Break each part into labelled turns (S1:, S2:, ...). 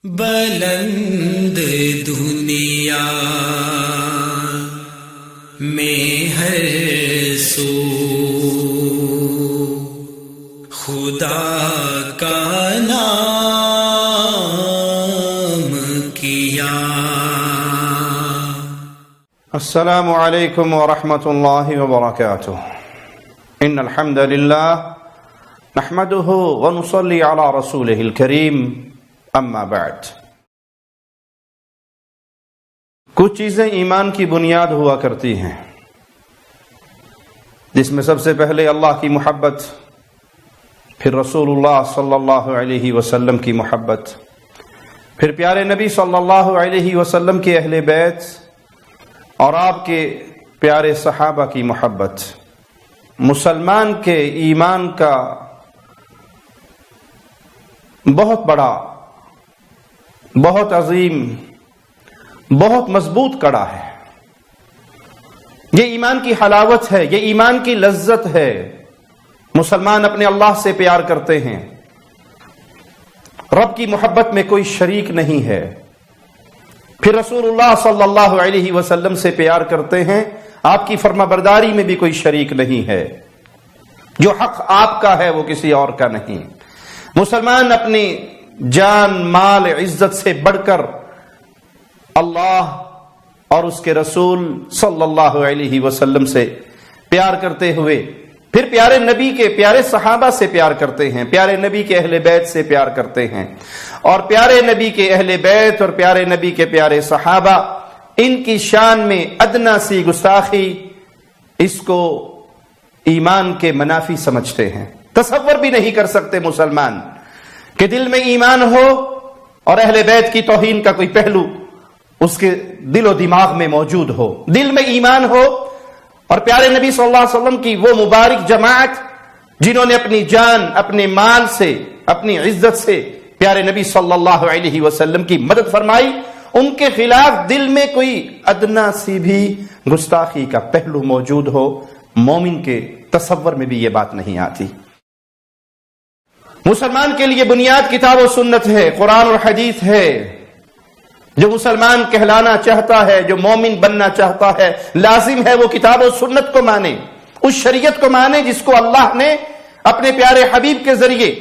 S1: بلند دنیا میں ہر سو خدا کا نام کیا۔
S2: السلام علیکم ورحمۃ اللہ وبرکاتہ۔ ان الحمد للہ نحمده ونصلی علی رسولہ الکریم، اما بعد۔ کچھ چیزیں ایمان کی بنیاد ہوا کرتی ہیں، جس میں سب سے پہلے اللہ کی محبت، پھر رسول اللہ صلی اللہ علیہ وسلم کی محبت، پھر پیارے نبی صلی اللہ علیہ وسلم کے اہل بیت اور آپ کے پیارے صحابہ کی محبت۔ مسلمان کے ایمان کا بہت بڑا، بہت عظیم، بہت مضبوط کڑا ہے۔ یہ ایمان کی حلاوت ہے، یہ ایمان کی لذت ہے۔ مسلمان اپنے اللہ سے پیار کرتے ہیں، رب کی محبت میں کوئی شریک نہیں ہے، پھر رسول اللہ صلی اللہ علیہ وسلم سے پیار کرتے ہیں، آپ کی فرما برداری میں بھی کوئی شریک نہیں ہے۔ جو حق آپ کا ہے وہ کسی اور کا نہیں۔ مسلمان اپنی جان، مال، عزت سے بڑھ کر اللہ اور اس کے رسول صلی اللہ علیہ وسلم سے پیار کرتے ہوئے پھر پیارے نبی کے پیارے صحابہ سے پیار کرتے ہیں، پیارے نبی کے اہل بیت سے پیار کرتے ہیں، اور پیارے نبی کے اہل بیت اور پیارے نبی کے پیارے صحابہ، ان کی شان میں ادنا سی گستاخی اس کو ایمان کے منافی سمجھتے ہیں۔ تصور بھی نہیں کر سکتے مسلمان کہ دل میں ایمان ہو اور اہل بیت کی توہین کا کوئی پہلو اس کے دل و دماغ میں موجود ہو۔ دل میں ایمان ہو اور پیارے نبی صلی اللہ علیہ وسلم کی وہ مبارک جماعت جنہوں نے اپنی جان، اپنے مال سے، اپنی عزت سے پیارے نبی صلی اللہ علیہ وسلم کی مدد فرمائی، ان کے خلاف دل میں کوئی ادنا سی بھی گستاخی کا پہلو موجود ہو، مومن کے تصور میں بھی یہ بات نہیں آتی۔ مسلمان کے لیے بنیاد کتاب و سنت ہے، قرآن اور حدیث ہے۔ جو مسلمان کہلانا چاہتا ہے، جو مومن بننا چاہتا ہے، لازم ہے وہ کتاب و سنت کو مانے، اس شریعت کو مانے جس کو اللہ نے اپنے پیارے حبیب کے ذریعے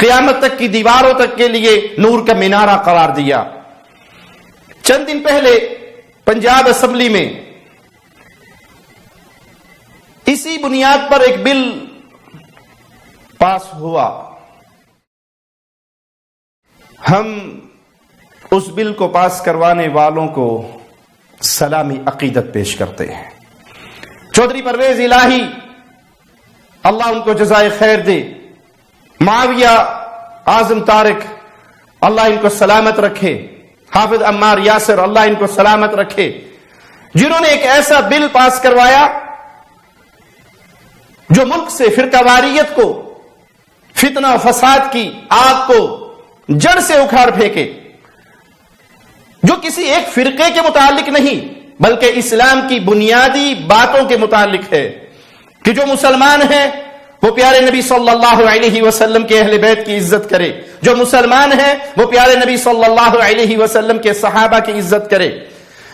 S2: قیامت تک کی دیواروں تک کے لیے نور کا مینارہ قرار دیا۔ چند دن پہلے پنجاب اسمبلی میں اسی بنیاد پر ایک بل پاس ہوا۔ ہم اس بل کو پاس کروانے والوں کو سلامی عقیدت پیش کرتے ہیں۔ چودھری پرویز الہی، اللہ ان کو جزائے خیر دے، معاویہ اعظم طارق، اللہ ان کو سلامت رکھے، حافظ عمار یاسر، اللہ ان کو سلامت رکھے، جنہوں نے ایک ایسا بل پاس کروایا جو ملک سے فرقہ واریت کو، فتنہ و فساد کی آگ کو جڑ سے اکھاڑ پھینکے، جو کسی ایک فرقے کے متعلق نہیں بلکہ اسلام کی بنیادی باتوں کے متعلق ہے کہ جو مسلمان ہے وہ پیارے نبی صلی اللہ علیہ وسلم کے اہل بیت کی عزت کرے، جو مسلمان ہے وہ پیارے نبی صلی اللہ علیہ وسلم کے صحابہ کی عزت کرے۔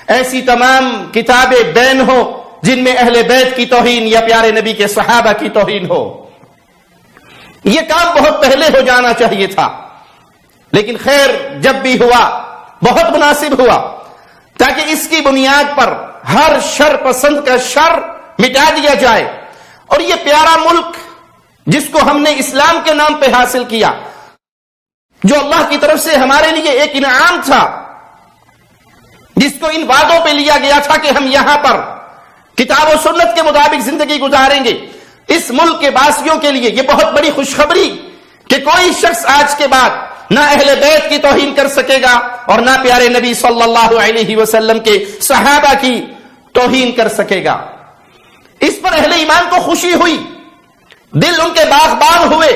S2: ایسی تمام کتابیں بین ہو جن میں اہل بیت کی توہین یا پیارے نبی کے صحابہ کی توہین ہو۔ یہ کام بہت پہلے ہو جانا چاہیے تھا، لیکن خیر جب بھی ہوا بہت مناسب ہوا، تاکہ اس کی بنیاد پر ہر شر پسند کا شر مٹا دیا جائے، اور یہ پیارا ملک جس کو ہم نے اسلام کے نام پہ حاصل کیا، جو اللہ کی طرف سے ہمارے لیے ایک انعام تھا، جس کو ان وعدوں پہ لیا گیا تھا کہ ہم یہاں پر کتاب و سنت کے مطابق زندگی گزاریں گے، اس ملک کے باسیوں کے لیے یہ بہت بڑی خوشخبری کہ کوئی شخص آج کے بعد نہ اہل بیت کی توہین کر سکے گا اور نہ پیارے نبی صلی اللہ علیہ وسلم کے صحابہ کی توہین کر سکے گا۔ اس پر اہل ایمان کو خوشی ہوئی، دل ان کے باغ باغ ہوئے،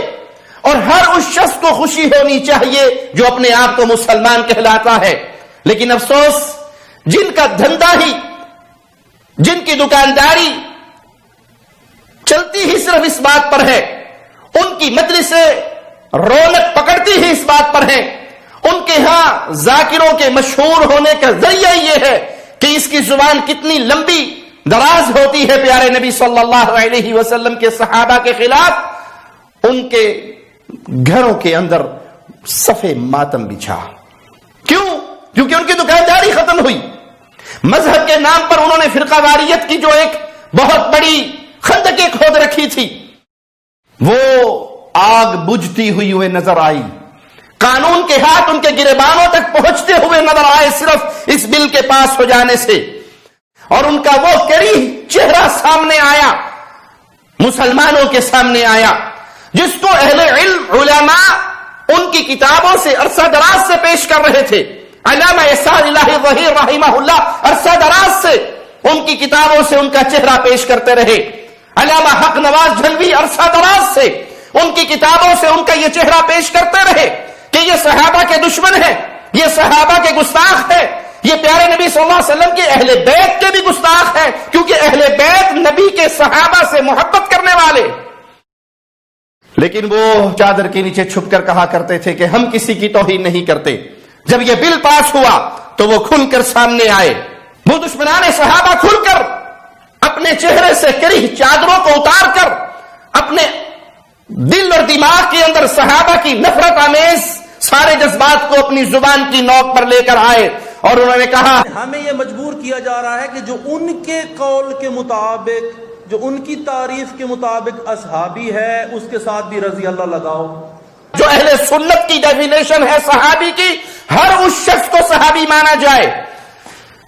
S2: اور ہر اس شخص کو خوشی ہونی چاہیے جو اپنے آپ کو مسلمان کہلاتا ہے۔ لیکن افسوس، جن کا دھندا ہی، جن کی دکانداری چلتی ہی صرف اس بات پر ہے، ان کی مجلسیں رونق پکڑتی ہی اس بات پر ہے، ان کے ہاں ذاکروں کے مشہور ہونے کا ذریعہ یہ ہے کہ اس کی زبان کتنی لمبی دراز ہوتی ہے پیارے نبی صلی اللہ علیہ وسلم کے صحابہ کے خلاف ان کے گھروں کے اندر صفے ماتم بچھا. کیوں؟ کیونکہ ان کی دکانداری ختم ہوئی. مذہب کے نام پر انہوں نے فرقہ واریت کی جو ایک بہت بڑی خندقیں کھود رکھی تھی وہ آگ بجھتی ہوئی نظر آئی. قانون کے ہاتھ ان کے گریبانوں تک پہنچتے ہوئے نظر آئے صرف اس بل کے پاس ہو جانے سے. اور ان کا وہ کریہ چہرہ سامنے آیا، مسلمانوں کے سامنے آیا، جس کو اہل علم علماء ان کی کتابوں سے عرصہ دراز سے پیش کر رہے تھے. علامہ یسار الہی ظہیر رحمہ اللہ عرصہ دراز سے ان کی کتابوں سے ان کا چہرہ پیش کرتے رہے. علامہ حق نواز جھلوی عرصہ دراز سے ان کی کتابوں سے ان کا یہ چہرہ پیش کرتے رہے کہ یہ صحابہ کے دشمن ہیں، یہ صحابہ کے گستاخ ہیں، یہ پیارے نبی صلی اللہ علیہ وسلم کے اہل بیت کے بھی گستاخ ہیں، کیونکہ اہل بیت نبی کے صحابہ سے محبت کرنے والے. لیکن وہ چادر کے نیچے چھپ کر کہا کرتے تھے کہ ہم کسی کی توہین نہیں کرتے. جب یہ بل پاس ہوا تو وہ کھل کر سامنے آئے. وہ دشمنان صحابہ کھل کر اپنے چہرے سے کریہ چادروں کو اتار کر اپنے دل اور دماغ کے اندر صحابہ کی نفرت آمیز سارے جذبات کو اپنی زبان کی نوک پر لے کر آئے اور انہوں نے کہا
S3: ہمیں یہ مجبور کیا جا رہا ہے کہ جو ان کے قول کے مطابق، جو ان کی تعریف کے مطابق اصحابی ہے اس کے ساتھ بھی رضی اللہ لگاؤ.
S2: جو اہل سنت کی ڈیفینیشن ہے صحابی کی، ہر اس شخص کو صحابی مانا جائے.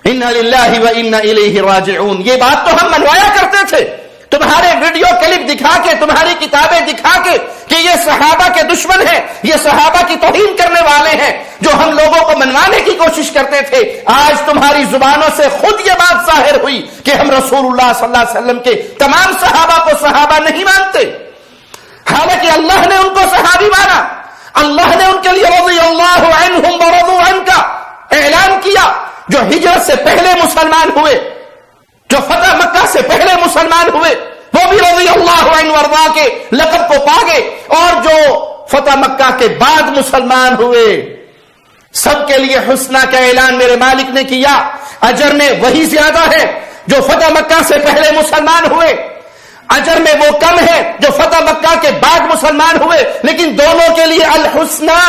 S2: انا للہ و انا الیہ راجعون. یہ بات تو ہم منوایا کرتے تھے تمہارے ویڈیو کلپ دکھا کے، تمہاری کتابیں دکھا کے کہ یہ صحابہ کے دشمن ہیں، یہ صحابہ کی توہین کرنے والے ہیں، جو ہم لوگوں کو منوانے کی کوشش کرتے تھے. آج تمہاری زبانوں سے خود یہ بات ظاہر ہوئی کہ ہم رسول اللہ صلی اللہ علیہ وسلم کے تمام صحابہ کو صحابہ نہیں مانتے، حالانکہ اللہ نے ان کو صحابی مانا. اللہ نے ان کے لیے رضی اللہ عنہم ورضوا عنہ کا اعلان کیا. جو ہجرت سے پہلے مسلمان ہوئے، جو فتح مکہ سے پہلے مسلمان ہوئے، وہ بھی رضی اللہ عنہ ورضا کے لقب کو پا گئے، اور جو فتح مکہ کے بعد مسلمان ہوئے سب کے لیے حسنہ کا اعلان میرے مالک نے کیا. اجر میں وہی زیادہ ہے جو فتح مکہ سے پہلے مسلمان ہوئے، اجر میں وہ کم ہے جو فتح مکہ کے بعد مسلمان ہوئے، لیکن دونوں کے لیے الحسنہ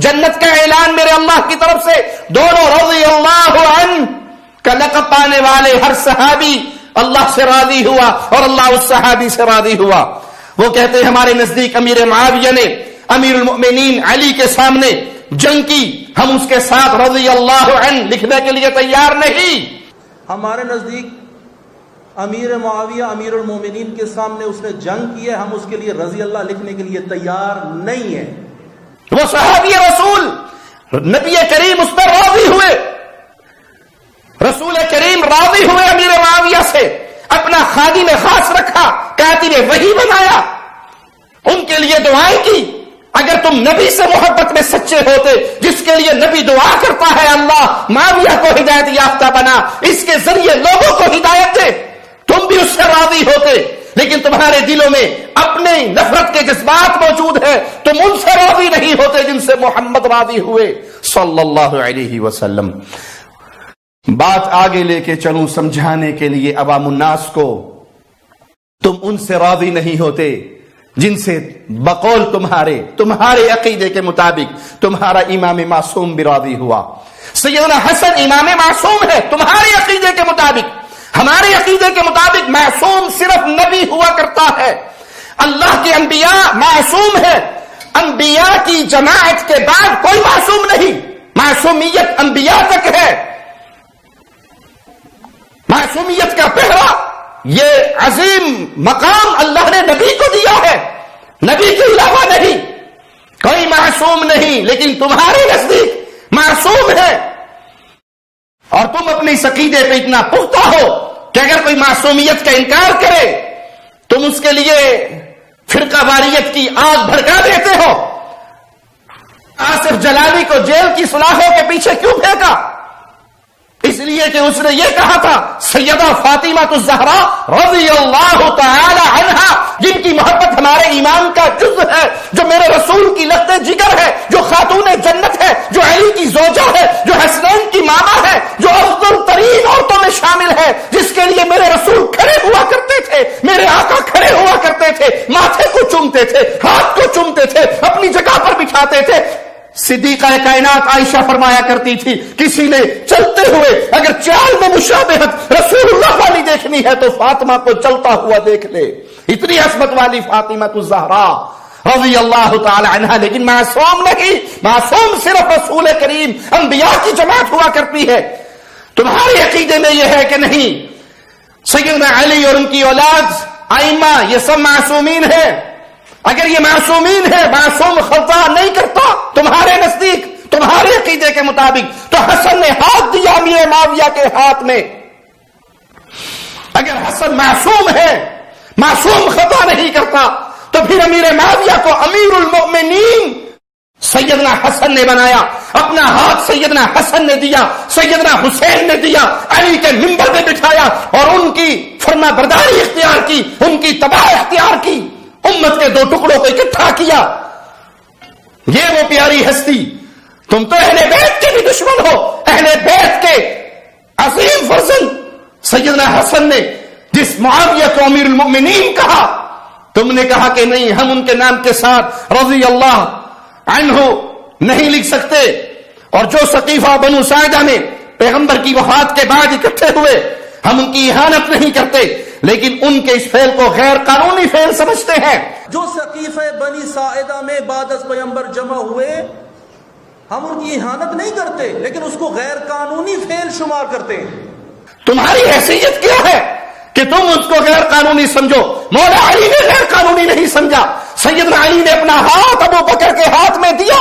S2: جنت کا اعلان میرے اللہ کی طرف سے. دونوں رضی اللہ عنہ کا لقب پانے والے ہر صحابی اللہ سے راضی ہوا اور اللہ اس صحابی سے راضی ہوا. وہ کہتے ہیں ہمارے نزدیک امیر معاویہ نے امیر المؤمنین علی کے سامنے جنگ کی، ہم اس کے ساتھ رضی اللہ عنہ لکھنے کے لیے تیار نہیں.
S3: ہمارے نزدیک امیر معاویہ امیر المومنین کے سامنے اس نے جنگ کی ہے، ہم اس کے لیے رضی اللہ لکھنے کے لیے تیار نہیں ہیں.
S2: وہ صحابی رسول، نبی کریم اس پر راضی ہوئے، رسول کریم راضی ہوئے امیر معاویہ سے، اپنا خادم خاص رکھا، کاتب وحی بنایا، ان کے لیے دعائیں کی. اگر تم نبی سے محبت میں سچے ہوتے، جس کے لیے نبی دعا کرتا ہے اللہ معاویہ کو ہدایت یافتہ بنا، اس کے ذریعے لوگوں کو ہدایت دے، تم بھی اس سے راضی ہوتے. لیکن تمہارے دلوں میں اپنے نفرت کے جذبات موجود ہیں، تم ان سے راضی نہیں ہوتے جن سے محمد راضی ہوئے صلی اللہ علیہ وسلم. بات آگے لے کے چلوں سمجھانے کے لیے عوام الناس کو. تم ان سے راضی نہیں ہوتے جن سے بقول تمہارے عقیدے کے مطابق تمہارا امام معصوم بھی راضی ہوا. سیدنا حسن امام معصوم ہے تمہارے عقیدے کے مطابق. ہمارے عقیدے کے مطابق معصوم صرف نبی ہوا کرتا ہے. اللہ کے انبیاء معصوم ہے، انبیاء کی جماعت کے بعد کوئی معصوم نہیں. معصومیت انبیاء تک ہے. معصومیت کا پہرا یہ عظیم مقام اللہ نے نبی کو دیا ہے، نبی کے علاوہ نہیں. کوئی معصوم نہیں، لیکن تمہارے نزدیک معصوم ہے. اور تم اپنی عقیدے پہ اتنا پختہ ہو کہ اگر کوئی معصومیت کا انکار کرے تم اس کے لیے فرقہ واریت کی آگ بھڑکا دیتے ہو. آصف جلالی کو جیل کی سلاخوں کے پیچھے کیوں پھینکا؟ اس اس لیے کہ اس نے یہ کہا تھا سیدہ فاطمہ الزہرا رضی اللہ تعالی عنہا، جن کی محبت ہمارے ایمان کا جزء ہے، جو میرے رسول کی لخت جگر ہے، جو خاتون جنت ہے، جو علی کی زوجہ ہے، جو حسنین کی ماما ہے، جو افضل ترین عورتوں میں شامل ہے، جس کے لیے میرے رسول کھڑے ہوا کرتے تھے، میرے آقا کھڑے ہوا کرتے تھے، ماتھے کو چومتے تھے، ہاتھ کو چومتے تھے، اپنی جگہ پر بٹھاتے تھے۔ صدیقہ کائنات عائشہ فرمایا کرتی تھی کسی نے چلتے ہوئے اگر چال میں مشابہت رسول اللہ والی دیکھنی ہے تو فاطمہ کو چلتا ہوا دیکھ لے، اتنی عصمت والی فاطمہ الزہرا رضی اللہ تعالی عنہا۔ لیکن معصوم نہیں، معصوم صرف رسول کریم انبیاء کی جماعت ہوا کرتی ہے۔ تمہارے عقیدے میں یہ ہے کہ نہیں سیدنا علی اور ان کی اولاد ائمہ یہ سب معصومین ہیں؟ اگر یہ معصومین ہے، معصوم خطا نہیں کرتا تمہارے نزدیک، تمہارے عقیدے کے مطابق، تو حسن نے ہاتھ دیا امیر معاویہ کے ہاتھ میں۔ اگر حسن معصوم ہے، معصوم خطا نہیں کرتا، تو پھر امیر معاویہ کو امیر المؤمنین سیدنا حسن نے بنایا، اپنا ہاتھ سیدنا حسن نے دیا، سیدنا حسین نے دیا، علی کے منبر پہ بٹھایا اور ان کی فرما برداری اختیار کی، ان کی تباہ اختیار کی، امت کے دو ٹکڑوں کو اکٹھا کیا۔ یہ وہ پیاری ہستی، تم تو اہل بیت کے بھی دشمن ہو، اہل بیت کے عظیم فرزند سیدنا حسن نے جس معاویہ کو امیر المؤمنین کہا، تم نے کہا کہ نہیں، ہم ان کے نام کے ساتھ رضی اللہ عنہ نہیں لکھ سکتے۔ اور جو سقیفہ بنو ساعدہ میں پیغمبر کی وفات کے بعد اکٹھے ہوئے، ہم ان کی اہانت نہیں کرتے، لیکن ان کے اس فعل کو غیر قانونی فعل سمجھتے ہیں۔
S3: جو سقیفہ بنی ساعدہ میں بعد از پیغمبر جمع ہوئے، ہم ان کی اہانت نہیں کرتے، لیکن اس کو غیر قانونی فعل شمار کرتے ہیں۔
S2: تمہاری حیثیت کیا ہے کہ تم اس کو غیر قانونی سمجھو؟ مولا علی نے غیر قانونی نہیں سمجھا، سیدنا علی نے اپنا ہاتھ ابو بکر کے ہاتھ میں دیا۔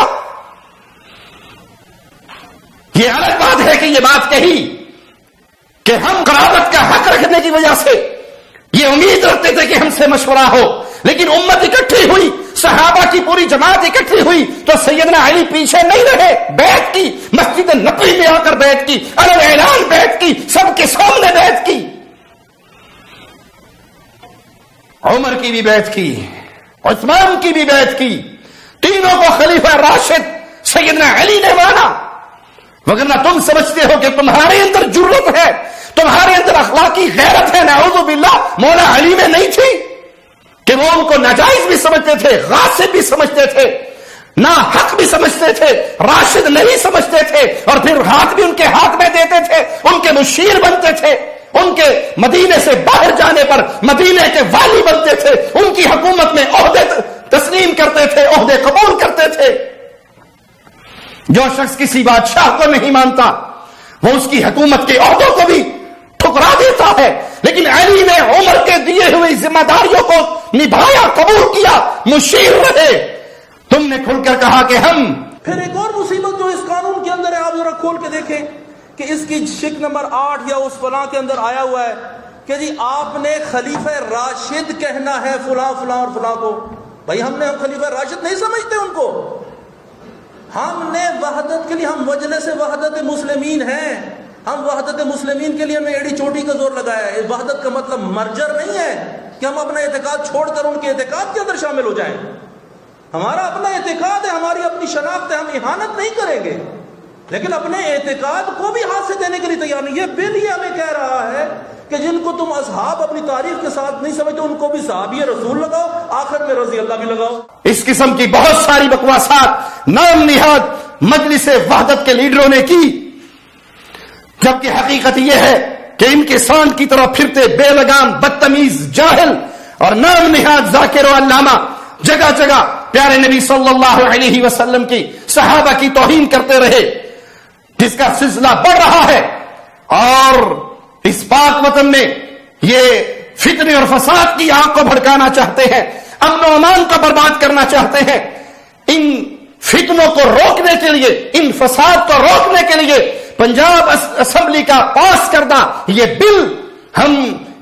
S2: یہ الگ بات ہے کہ یہ بات کہی کہ ہم قرابت کا حق رکھنے کی وجہ سے یہ امید رکھتے تھے کہ ہم سے مشورہ ہو، لیکن امت اکٹھی ہوئی، صحابہ کی پوری جماعت اکٹھی ہوئی تو سیدنا علی پیچھے نہیں رہے، بیعت کی، مسجد نبوی میں آ کر بیعت کی، علن اعلان بیعت کی، سب کے سامنے بیعت کی، عمر کی بھی بیعت کی، عثمان کی بھی بیعت کی، تینوں کو خلیفہ راشد سیدنا علی نے مانا۔ وگرنہ تم سمجھتے ہو کہ تمہارے اندر جرت ہے، تمہارے اندر اخلاقی غیرت ہے، نعوذ باللہ مولا علی میں نہیں تھی کہ وہ ان کو ناجائز بھی سمجھتے تھے، غاصب بھی سمجھتے تھے، نا حق بھی سمجھتے تھے، راشد نہیں سمجھتے تھے، اور پھر ہاتھ بھی ان کے ہاتھ میں دیتے تھے، ان کے مشیر بنتے تھے، ان کے مدینے سے باہر جانے پر مدینے کے والی بنتے تھے، ان کی حکومت میں عہدے تسلیم کرتے تھے، عہدے قبول کرتے تھے۔ جو شخص کسی بادشاہ کو نہیں مانتا وہ اس کی حکومت کے عہدوں کو بھی ٹھکرا دیتا ہے، لیکن علی نے عمر کے دیے ہوئے ذمہ داریوں کو نبھایا، قبول کیا، مشیر رہے۔ تم نے کھل کر کہا کہ ہم۔
S3: پھر ایک اور مصیبت جو اس قانون کے اندر ہے، آپ ذرا کھول کے دیکھیں کہ اس کی شک نمبر 8 یا اس فلاں کے اندر آیا ہوا ہے کہ جی آپ نے خلیفہ راشد کہنا ہے فلاں فلاں اور فلاں کو۔ بھائی ہم نے خلیفہ راشد نہیں سمجھتے ان کو، ہم نے وحدت کے لیے، ہم وجلے سے وحدت مسلمین ہیں، ہم وحدت مسلمین کے لیے ہم نے ایڑی چوٹی کا زور لگایا ہے۔ وحدت کا مطلب مرجر نہیں ہے کہ ہم اپنا اعتقاد چھوڑ کر ان کے اعتقاد کے اندر شامل ہو جائیں۔ ہمارا اپنا اعتقاد ہے، ہماری اپنی شناخت ہے، ہم اہانت نہیں کریں گے، لیکن اپنے اعتقاد کو بھی ہاتھ سے دینے کے لیے تیار نہیں۔ یہ بل یہ ہمیں کہہ رہا ہے کہ جن کو تم اصحاب اپنی تعریف کے ساتھ نہیں سمجھتے ان کو بھی صحابی رسول لگاؤ، آخر میں رضی اللہ بھی لگاؤ۔
S2: اس قسم کی بہت ساری بکواسات نام نہاد مجلس وحدت کے لیڈروں نے کی، جبکہ حقیقت یہ ہے کہ ان کے سانڈ کی طرح پھرتے بے لگام بدتمیز جاہل اور نام نہاد ذاکر و علامہ جگہ جگہ پیارے نبی صلی اللہ علیہ وسلم کی صحابہ کی توہین کرتے رہے، جس کا سلسلہ بڑھ رہا ہے، اور اس پاک وطن میں یہ فتنے اور فساد کی آگ کو بھڑکانا چاہتے ہیں، امن و امان کو برباد کرنا چاہتے ہیں۔ ان فتنوں کو روکنے کے لیے، ان فساد کو روکنے کے لیے پنجاب اسمبلی کا پاس کردہ یہ بل، ہم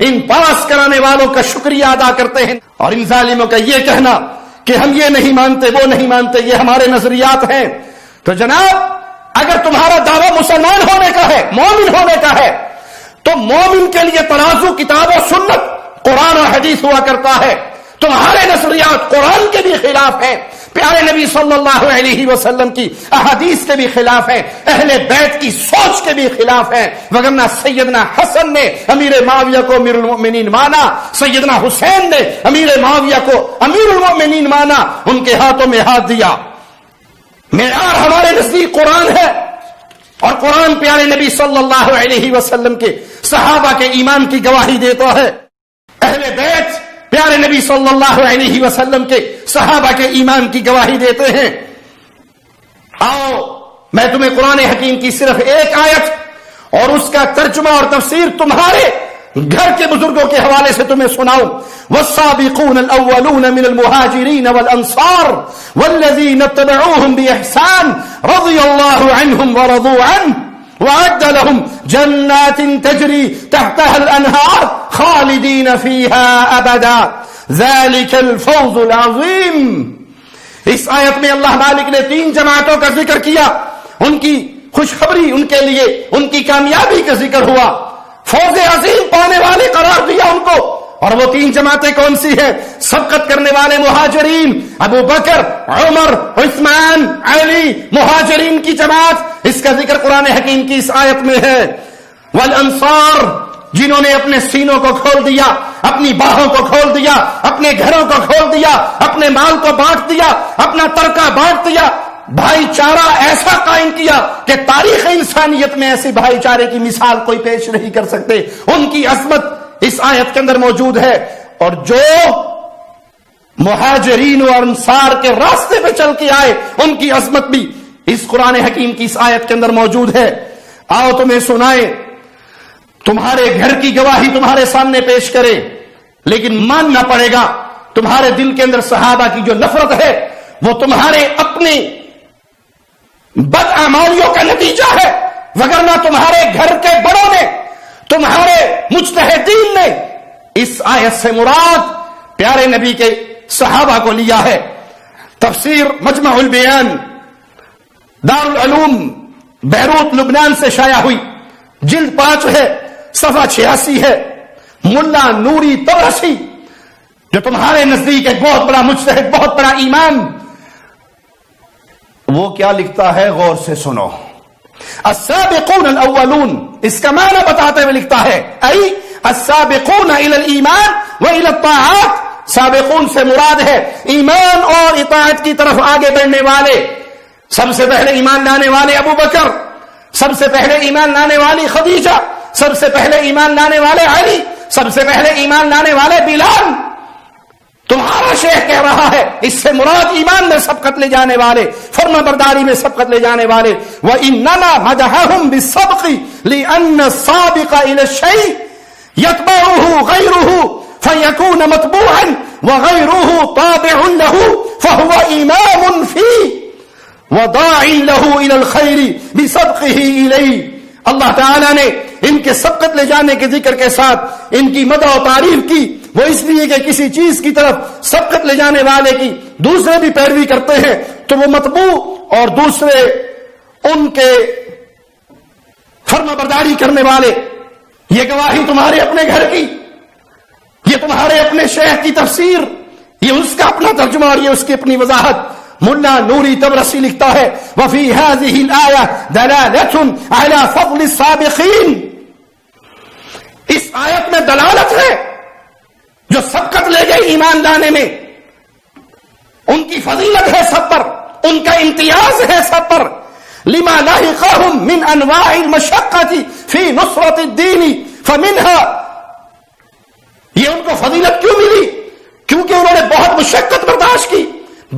S2: ان پاس کرانے والوں کا شکریہ ادا کرتے ہیں، اور ان ظالموں کا یہ کہنا کہ ہم یہ نہیں مانتے وہ نہیں مانتے یہ ہمارے نظریات ہیں۔ تو جناب اگر تمہارا دعویٰ مسلمان ہونے کا ہے، مومن ہونے کا ہے، تو مومن کے لیے ترازو کتاب و سنت قرآن و حدیث ہوا کرتا ہے. تمہارے نظریات قرآن کے بھی خلاف ہیں، پیارے نبی صلی اللہ علیہ وسلم کی احادیث کے بھی خلاف ہیں، اہل بیت کی سوچ کے بھی خلاف ہیں. وگرنہ سیدنا حسن نے امیر معاویہ کو امیر المؤمنین مانا، سیدنا حسین نے امیر معاویہ کو امیر المؤمنین مانا، ان کے ہاتھوں میں ہاتھ دیا. معیار ہمارے نزدیک قرآن ہے، اور قرآن پیارے نبی صلی اللہ علیہ وسلم کے صحابہ کے ایمان کی گواہی دیتا ہے. اہل بیت پیارے نبی صلی اللہ علیہ وسلم کے صحابہ کے ایمان کی گواہی دیتے ہیں. آؤ میں تمہیں قرآن حکیم کی صرف ایک آیت اور اس کا ترجمہ اور تفسیر تمہارے گھر کے بزرگوں کے حوالے سے تمہیں سناؤں. والسابقون الاولون من المهاجرين والانصار والذين اتبعوهم باحسان رضي الله عنهم ورضوا عنه وأعد لهم جنات تجري تحتها الأنهار خالدين فيها أبدا ذلك الفوز العظيم. اس آیت میں اللہ مالک نے 3 جماعتوں کا ذکر کیا، ان کی خوشخبری، ان کے لیے ان کی کامیابی کا ذکر ہوا، فوز عظیم پانے والے قرار دیا ان کو. اور وہ 3 جماعتیں کون سی ہیں؟ سبقت کرنے والے مہاجرین، ابو بکر، عمر، عثمان، علی، مہاجرین کی جماعت، اس کا ذکر قرآن حکیم کی اس آیت میں ہے. والانصار، جنہوں نے اپنے سینوں کو کھول دیا، اپنی باہوں کو کھول دیا، اپنے گھروں کو کھول دیا، اپنے مال کو بانٹ دیا، اپنا ترکہ بانٹ دیا، بھائی چارہ ایسا قائم کیا کہ تاریخ انسانیت میں ایسے بھائی چارے کی مثال کوئی پیش نہیں کر سکتے. ان کی عظمت اس آیت کے اندر موجود ہے. اور جو مہاجرین و انصار کے راستے پہ چل کے آئے، ان کی عظمت بھی اس قرآن حکیم کی اس آیت کے اندر موجود ہے. آؤ تمہیں سنائیں، تمہارے گھر کی گواہی تمہارے سامنے پیش کرے، لیکن ماننا پڑے گا تمہارے دل کے اندر صحابہ کی جو نفرت ہے وہ تمہارے اپنے بدعمالیوں کا نتیجہ ہے. وگرنہ تمہارے گھر کے بڑوں نے، تمہارے مجتہدین نے اس آیت سے مراد پیارے نبی کے صحابہ کو لیا ہے. تفسیر مجمع البیان دارالعلوم بیروت لبنان سے شائع ہوئی، جلد 5 ہے، صفحہ 86 ہے. ملا نوری طبرسی، جو تمہارے نزدیک ایک بہت بڑا مجتہد، بہت بڑا ایمان، وہ کیا لکھتا ہے غور سے سنو. السابقون الاولون، اس کا معنی بتاتے ہوئے لکھتا ہے ای السابقون الى الایمان والى الطاعات. سابقون سے مراد ہے ایمان اور اطاعت کی طرف آگے بڑھنے والے. سب سے پہلے ایمان لانے والے ابو بکر، سب سے پہلے ایمان لانے والی خدیجہ، سب سے پہلے ایمان لانے والے علی، سب سے پہلے ایمان لانے والے بلال. تمہارا شیخ کہہ رہا ہے اس سے مراد ایمان میں سبقت لے جانے والے، فرما برداری میں سبقت لے جانے والے. وَإِنَّمَا مَدَحَهُمْ بِالسَّبْقِ لِأَنَّ السَّابِقَ إِلَى الشَّيْءِ يَتْبَعُهُ غَيْرُهُ فَيَكُونَ مَتْبُوعًا وَغَيْرُهُ طَابِعٌ لَهُ فَهُوَ إِمَامٌ فِيهِ وَدَاعٍ لَهُ إِلَى الْخَيْرِ بِسَبْقِهِ إِلَيْهِ. اللہ تعالیٰ نے ان کے سبقت لے جانے کے ذکر کے ساتھ ان کی مدح و تعریف کی. وہ اس لیے کہ کسی چیز کی طرف سبقت لے جانے والے کی دوسرے بھی پیروی کرتے ہیں تو وہ مطبوع، اور دوسرے ان کے فرما برداری کرنے والے. یہ گواہی تمہارے اپنے گھر کی، یہ تمہارے اپنے شیخ کی تفسیر، یہ اس کا اپنا ترجمہ اور یہ اس کی اپنی وضاحت. ملا نوری طبرسی لکھتا ہے وفی هذه الآیہ دلالۃ علی فضل السابقین. اس آیت میں دلالت ہے جو سبقت لے گئے ایمان لانے میں، ان کی فضیلت ہے سب پر، ان کا امتیاز ہے سب پر. لما لاحقهم من انواع المشقۃ فی نصرۃ الدین فمنها، یہ ان کو فضیلت کیوں ملی؟ کیونکہ انہوں نے بہت مشقت برداشت کی،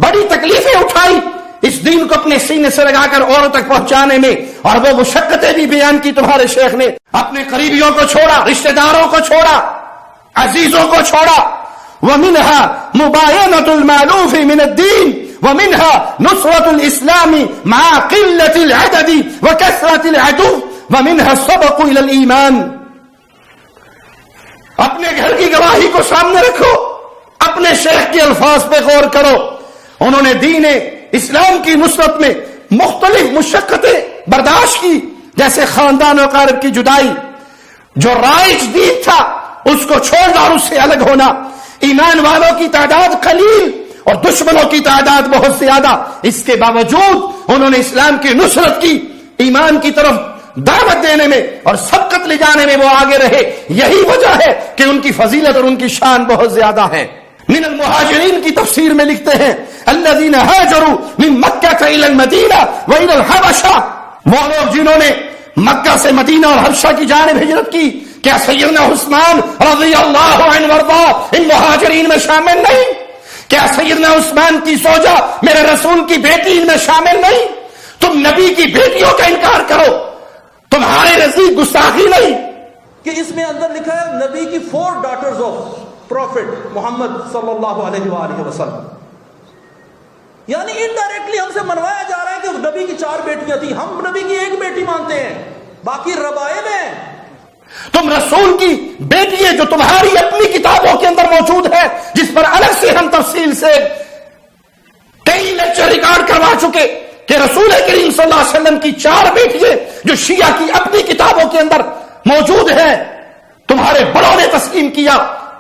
S2: بڑی تکلیفیں اٹھائی اس دین کو اپنے سینے سے لگا کر اوروں تک پہنچانے میں. اور وہ مشقتیں بھی بیان کی تمہارے شیخ نے. اپنے قریبیوں کو چھوڑا، رشتہ داروں کو چھوڑا، عزیزوں کو چھوڑا. ومنها مباینۃ المألوف من الدین ومنها نصرۃ الاسلام مع قلة العدد وکثرة العدو ومنها السبق الى الایمان. اپنے گھر کی گواہی کو سامنے رکھو، اپنے شیخ کے الفاظ پہ غور کرو. انہوں نے دین اسلام کی نصرت میں مختلف مشقتیں برداشت کی، جیسے خاندان و اقارب کی جدائی، جو رائج دین تھا اس کو چھوڑنا اور اس سے الگ ہونا، ایمان والوں کی تعداد قلیل اور دشمنوں کی تعداد بہت زیادہ، اس کے باوجود انہوں نے اسلام کی نصرت کی، ایمان کی طرف دعوت دینے میں اور سبقت لے جانے میں وہ آگے رہے۔ یہی وجہ ہے کہ ان کی فضیلت اور ان کی شان بہت زیادہ ہے۔ من المہاجرین کی تفسیر میں لکھتے ہیں الذین ہاجروا من مکہ الی المدینہ والی الحبشہ، وہ لوگ جنہوں نے مکہ سے مدینہ اور حبشہ کی جانب ہجرت کی۔ کیا سیدنا عثمان رضی اللہ عنہ وارضا ان مہاجرین میں شامل نہیں؟ کیا سیدنا عثمان کی زوجہ میرے رسول کی بیٹی ان میں شامل نہیں؟ تم نبی کی بیٹیوں کا انکار کرو، تمہارے نزدیک گستاخی نہیں؟
S3: کہ اس میں اندر لکھا ہے نبی کی 4 ڈاٹرز آف پروفٹ محمد صلی اللہ علیہ وآلہ وسلم، یعنی انڈائریکٹلی ہم سے منوایا جا رہا ہے کہ نبی کی 4 بیٹیاں تھیں، ہم نبی کی 1 بیٹی مانتے ہیں، باقی ربائب ہیں۔
S2: تم رسول کی بیٹی ہے جو تمہاری اپنی کتابوں کے اندر موجود ہے، جس پر الگ سے ہم تفصیل سے کئی لیکچر ریکارڈ کروا چکے کہ رسول کریم صلی اللہ علیہ وسلم کی 4 بیٹیاں جو شیعہ کی اپنی کتابوں کے اندر موجود ہے، تمہارے بڑوں نے تسلیم کیا،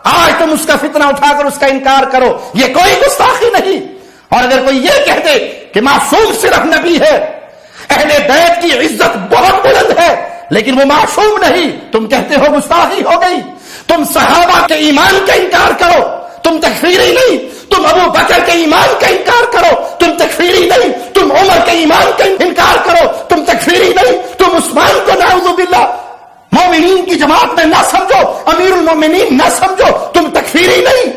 S2: آج تم اس کا فتنہ اٹھا کر اس کا انکار کرو، یہ کوئی گستاخی نہیں۔ اور اگر کوئی یہ کہہ دے کہ معصوم صرف نبی ہے، اہل بیت کی عزت بہت بلند ہے لیکن وہ معصوم نہیں، تم کہتے ہو گستاخی ہو گئی۔ تم صحابہ کے ایمان کا انکار کرو، تم تکفیری نہیں۔ تم ابو بکر کے ایمان کا انکار کرو، تم تکفیری نہیں۔ تم عمر کے ایمان کا انکار کرو، تم تکفیری نہیں۔ تم عثمان کو نعوذ باللہ مومنین کی جماعت میں نہ سمجھو، امیر المومنین نہ سمجھو، تم تکفیری نہیں۔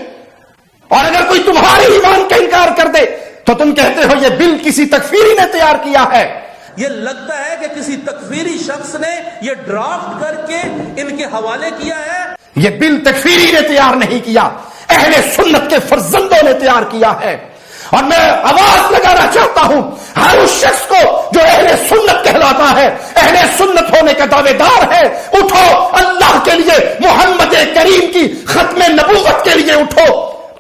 S2: اور اگر کوئی تمہارے ایمان کا انکار کر دے تو تم کہتے ہو یہ بل کسی تکفیری نے تیار کیا ہے۔
S3: یہ لگتا ہے کہ کسی تکفیری شخص نے یہ ڈرافٹ کر کے ان کے حوالے کیا ہے۔
S2: یہ بل تکفیری نے تیار نہیں کیا، اہل سنت کے فرزندوں نے تیار کیا ہے۔ اور میں آواز لگانا چاہتا ہوں ہر اس شخص کو جو اہل سنت کہلاتا ہے، اہل سنت ہونے کا دعوے دار ہے، اٹھو اللہ کے لیے، محمد کریم کی ختم نبوت کے لیے اٹھو،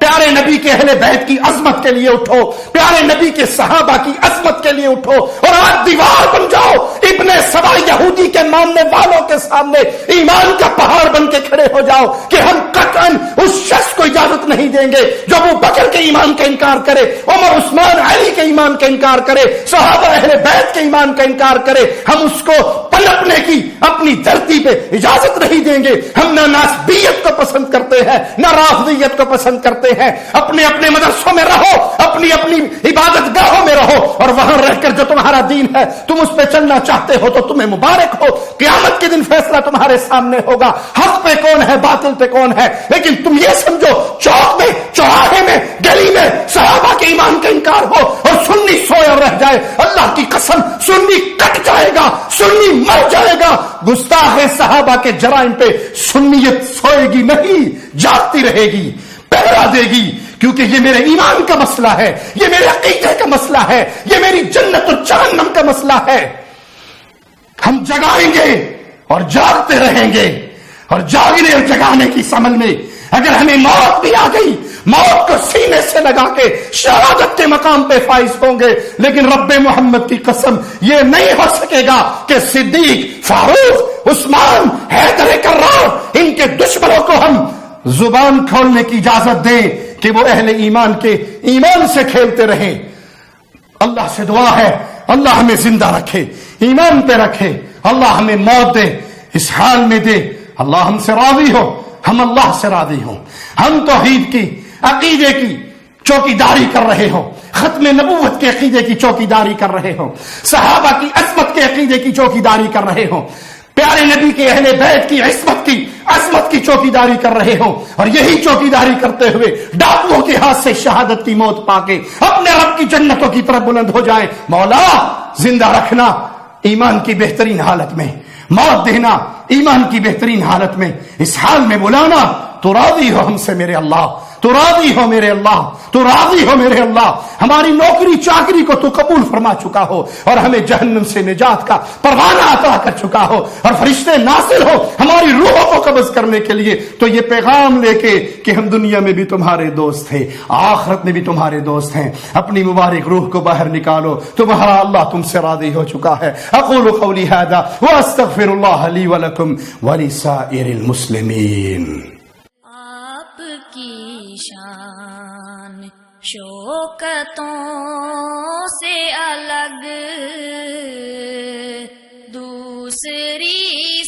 S2: پیارے نبی کے اہل بیت کی عظمت کے لیے اٹھو، پیارے نبی کے صحابہ کی عظمت کے لیے اٹھو، اور آج دیوار بن جاؤ، ابن سبا یہودی کے ماننے والوں کے سامنے ایمان کا پہاڑ بن کے کھڑے ہو جاؤ کہ ہم قطعاً اس شخص کو اجازت نہیں دیں گے جو ابو بکر کے ایمان کا انکار کرے، عمر عثمان علی کے ایمان کا انکار کرے، صحابہ اہل بیت کے ایمان کا انکار کرے۔ ہم اس کو پنپنے کی اپنی دھرتی پہ اجازت نہیں دیں گے۔ ہم نہ ناسبیت کو پسند کرتے ہیں نہ رافضیت کو پسند کرتے ہیں۔ اپنے اپنے مدرسوں میں رہو، اپنی اپنی عبادت گاہوں میں رہو، اور وہاں رہ کر جو تمہارا دین ہے تم اس پہ چلنا چاہتے ہو تو تمہیں مبارک ہو، قیامت کے دن فیصلہ تمہارے سامنے ہوگا، حق پہ کون ہے باطل پہ کون ہے۔ لیکن تم یہ سمجھو چوک میں، چوراہے میں، گلی میں صحابہ کے ایمان کا انکار ہو اور سنی سوئے اور رہ جائے، اللہ کی قسم سنی کٹ جائے گا، سنی مر جائے گا۔ گستاخ صحابہ کے جرائم پہ سنیت سوئے گی نہیں، جاگتی رہے گی، پہرا دے گی، کیونکہ یہ میرے ایمان کا مسئلہ ہے، یہ میرے عقیدے کا مسئلہ ہے، یہ میری جنت و جہنم کا مسئلہ ہے۔ ہم جگائیں گے اور جاگتے رہیں گے، اور جاگنے اور جگانے کی عمل میں اگر ہمیں موت بھی آ گئی، موت کو سینے سے لگا کے شہادت کے مقام پہ فائز ہوں گے، لیکن رب محمد کی قسم یہ نہیں ہو سکے گا کہ صدیق، فاروق، عثمان، حیدر کرار ان کے دشمنوں کو ہم زبان کھولنے کی اجازت دیں کہ وہ اہل ایمان کے ایمان سے کھیلتے رہیں۔ اللہ سے دعا ہے اللہ ہمیں زندہ رکھے، ایمان پہ رکھے، اللہ ہمیں موت دے، اس حال میں دے، اللہ ہم سے راضی ہو، ہم اللہ سے راضی ہوں، ہم توحید کی عقیدے کی چوکیداری کر رہے ہو، ختم نبوت کے عقیدے کی چوکیداری کر رہے ہو، صحابہ کی عصمت کے عقیدے کی چوکیداری کر رہے ہو، پیارے نبی کے اہل بیت کی عصمت کی چوکیداری کر رہے ہو، اور یہی چوکیداری کرتے ہوئے ڈاکوؤں کے ہاتھ سے شہادت کی موت پا کے اپنے رب کی جنتوں کی طرف بلند ہو جائیں۔ مولا زندہ رکھنا ایمان کی بہترین حالت میں، موت دینا ایمان کی بہترین حالت میں اس حال میں بلانا تو راضی ہو ہم سے میرے اللہ، تو راضی ہو میرے اللہ، تو راضی ہو میرے اللہ، ہماری نوکری چاکری کو تو قبول فرما چکا ہو اور ہمیں جہنم سے نجات کا پروانہ عطا کر چکا ہو اور فرشتے نازل ہو ہماری روحوں کو قبض کرنے کے لیے، تو یہ پیغام لے کے کہ ہم دنیا میں بھی تمہارے دوست ہیں، آخرت میں بھی تمہارے دوست ہیں، اپنی مبارک روح کو باہر نکالو، تمہارا اللہ تم سے راضی ہو چکا ہے۔ اقول قولی ھذا واستغفر اللہ لی ولکم ولسائر المسلمین۔
S4: آپ کی شان شوکتوں سے الگ دوسری